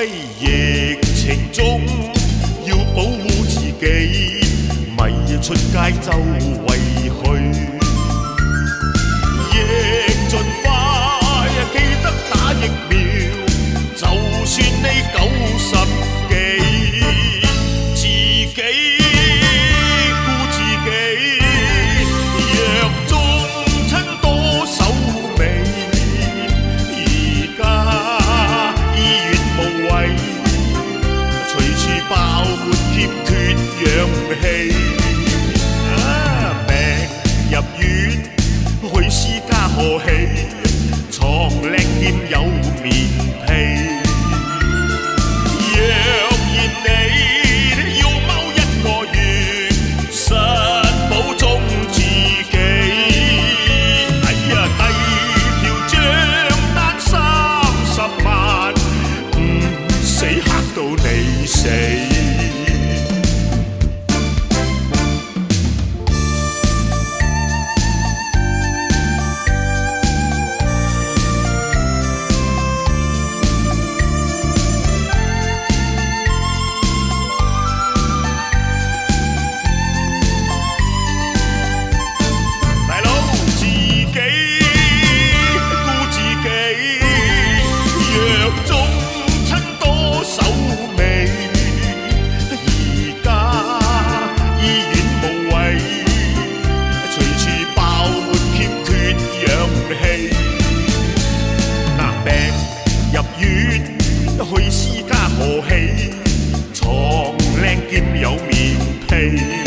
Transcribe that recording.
喺疫情中要保護自己，咪出街周圍去，亦盡快記得打疫苗，就算你90幾，自己顧自己，若中親多手尾，而家醫院無謂，隨處爆滿欠缺氧氣，病入院去私家何喜，床靚兼有棉被。若然你要踎1個月，實保重自己。哎呀，第條帳單30萬，唔死嚇到你死。入院去私家何喜，床靚兼有棉被。